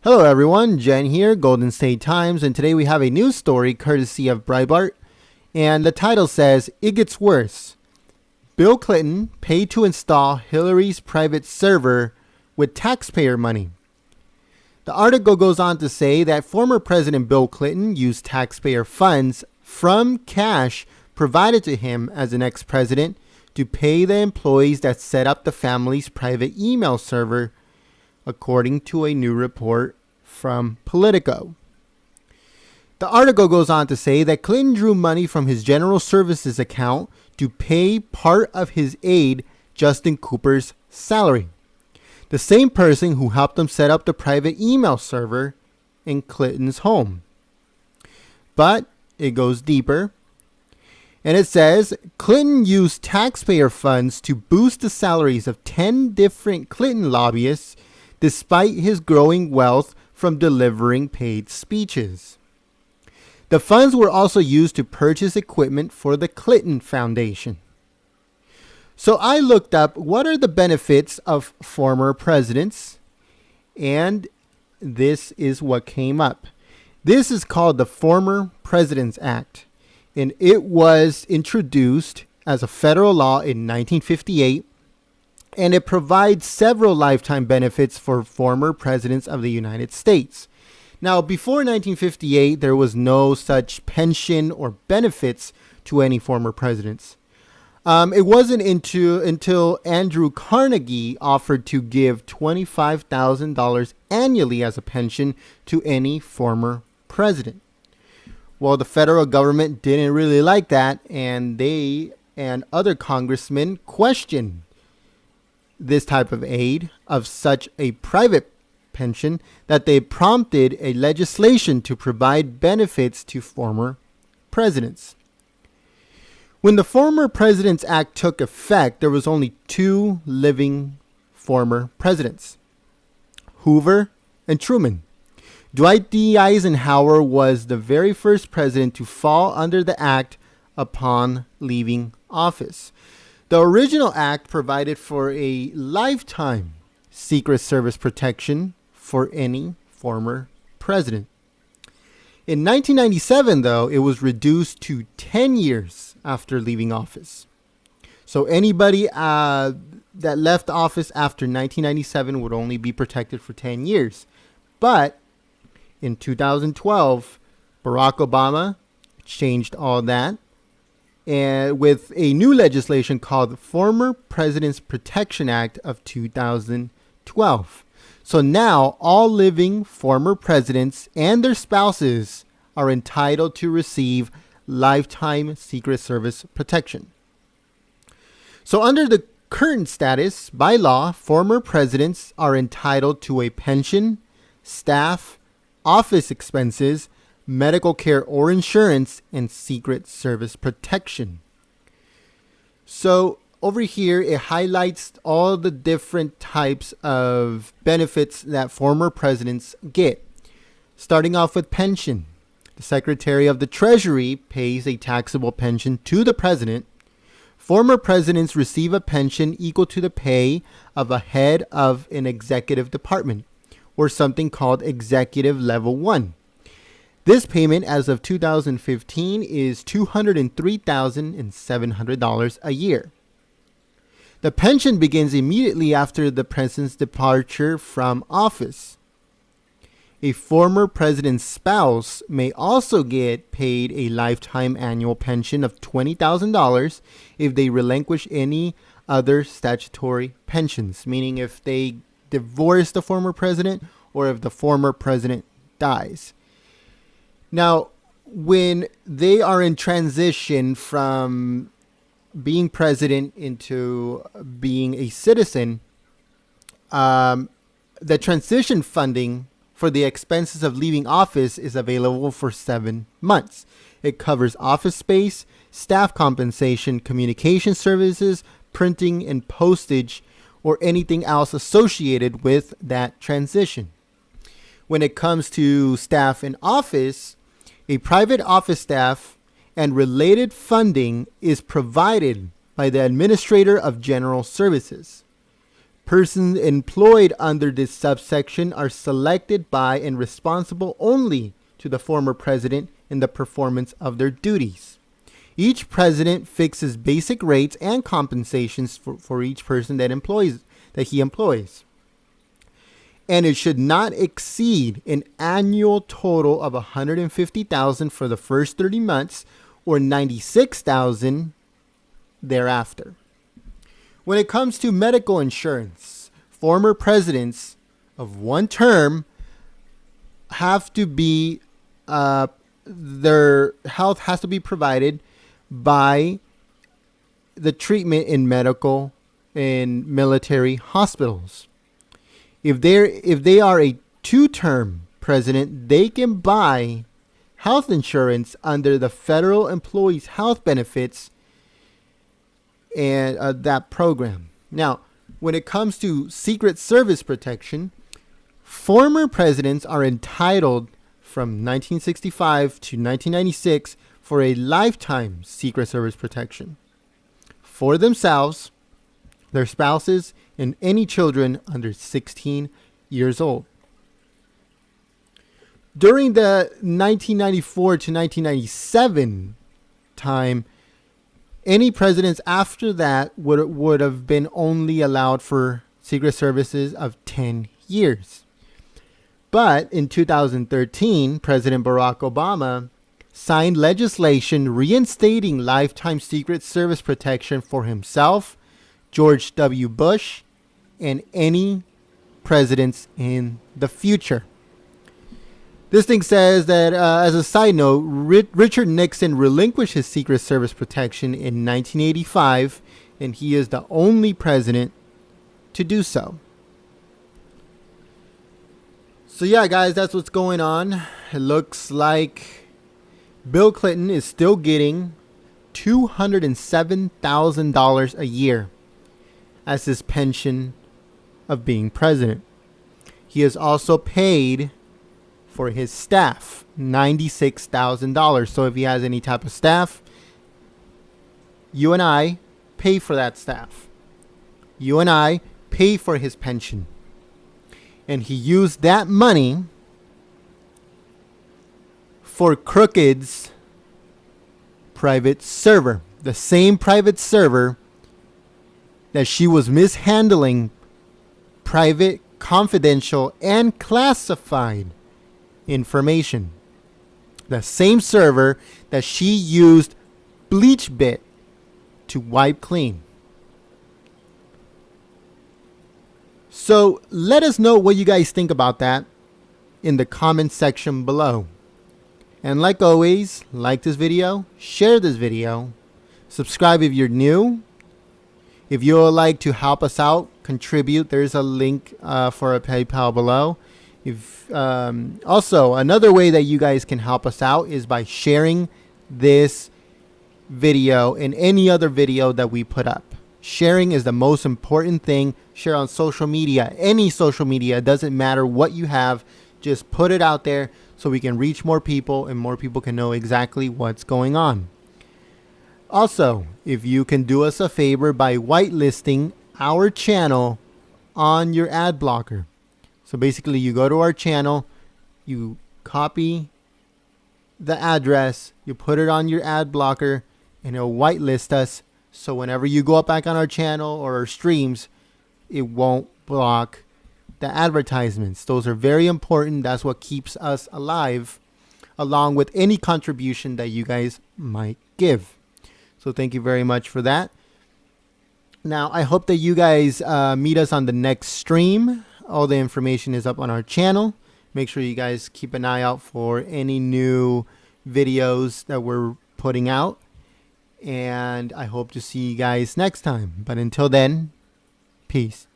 Hello everyone, Jen here, Golden State Times, and today we have a news story courtesy of Breitbart, and the title says, "It Gets Worse. Bill Clinton paid to install Hillary's private server with taxpayer money." The article goes on to say that former President Bill Clinton used taxpayer funds from cash provided to him as an ex-president to pay the employees that set up the family's private email server, according to a new report from Politico. The article goes on to say that Clinton drew money from his general services account to pay part of his aide, Justin Cooper's salary, the same person who helped him set up the private email server in Clinton's home. But it goes deeper. And it says, Clinton used taxpayer funds to boost the salaries of 10 different Clinton lobbyists despite his growing wealth from delivering paid speeches. The funds were also used to purchase equipment for the Clinton Foundation. So I looked up what are the benefits of former presidents, and this is what came up. This is called the Former Presidents Act, and it was introduced as a federal law in 1958. And it provides several lifetime benefits for former presidents of the United States. Now, before 1958, there was no such pension or benefits to any former presidents. It wasn't until Andrew Carnegie offered to give $25,000 annually as a pension to any former president. Well, the federal government didn't really like that, and they and other congressmen questioned this type of aid of such a private pension that they prompted a legislation to provide benefits to former presidents. When the Former Presidents Act took effect, there was only two living former presidents, Hoover and Truman. Dwight D. Eisenhower was the very first president to fall under the act upon leaving office. The original act provided for a lifetime Secret Service protection for any former president. In 1997, though, it was reduced to 10 years after leaving office. So anybody that left office after 1997 would only be protected for 10 years. But in 2012, Barack Obama changed all that, and with a new legislation called the Former Presidents Protection Act of 2012. So now all living former presidents and their spouses are entitled to receive lifetime Secret Service protection. So under the current status, by law, former presidents are entitled to a pension, staff, office expenses, medical care or insurance, and Secret Service protection. So over here, it highlights all the different types of benefits that former presidents get. Starting off with pension. The Secretary of the Treasury pays a taxable pension to the president. Former presidents receive a pension equal to the pay of a head of an executive department, or something called Executive Level 1. This payment as of 2015 is $203,700 a year. The pension begins immediately after the president's departure from office. A former president's spouse may also get paid a lifetime annual pension of $20,000 if they relinquish any other statutory pensions, meaning if they divorce the former president or if the former president dies. Now, when they are in transition from being president into being a citizen, the transition funding for the expenses of leaving office is available for 7 months. It covers office space, staff compensation, communication services, printing and postage, or anything else associated with that transition. When it comes to staff in office, a private office staff and related funding is provided by the Administrator of General Services. Persons employed under this subsection are selected by and responsible only to the former president in the performance of their duties. Each president fixes basic rates and compensations for each person that he employs. And it should not exceed an annual total of $150,000 for the first 30 months or $96,000 thereafter. When it comes to medical insurance, former presidents of one term have to be, their health has to be provided by the treatment in military hospitals. If they are a two-term president, they can buy health insurance under the Federal Employees Health Benefits and that program. Now, when it comes to Secret Service protection, former presidents are entitled from 1965 to 1996 for a lifetime Secret Service protection for themselves, their spouses, and any children under 16 years old. During the 1994 to 1997 time, any presidents after that would have been only allowed for Secret Services of 10 years. But in 2013, President Barack Obama signed legislation reinstating lifetime Secret Service protection for himself, George W. Bush, and any presidents in the future. This thing says that, as a side note, Richard Nixon relinquished his Secret Service protection in 1985, and he is the only president to do so. So yeah, guys, that's what's going on. It looks like Bill Clinton is still getting $207,000 a year as his pension of being president. He is also paid for his staff $96,000. So if he has any type of staff, you and I pay for that staff. You and I pay for his pension. And he used that money for Crooked's private server. The same private server that she was mishandling private, confidential, and classified information. The same server that she used BleachBit to wipe clean. So let us know what you guys think about that in the comment section below. And like always, like this video, share this video, subscribe if you're new. If you would like to help us out, contribute, there's a link for a PayPal below. Also, another way that you guys can help us out is by sharing this video and any other video that we put up. Sharing is the most important thing. Share on social media, any social media. It doesn't matter what you have. Just put it out there so we can reach more people and more people can know exactly what's going on. Also, if you can do us a favor by whitelisting our channel on your ad blocker. So basically you go to our channel, you copy the address, you put it on your ad blocker, and it'll whitelist us. So whenever you go up back on our channel or our streams, it won't block the advertisements. Those are very important. That's what keeps us alive, along with any contribution that you guys might give. So thank you very much for that. Now, I hope that you guys meet us on the next stream. All the information is up on our channel. Make sure you guys keep an eye out for any new videos that we're putting out. And I hope to see you guys next time. But until then, peace.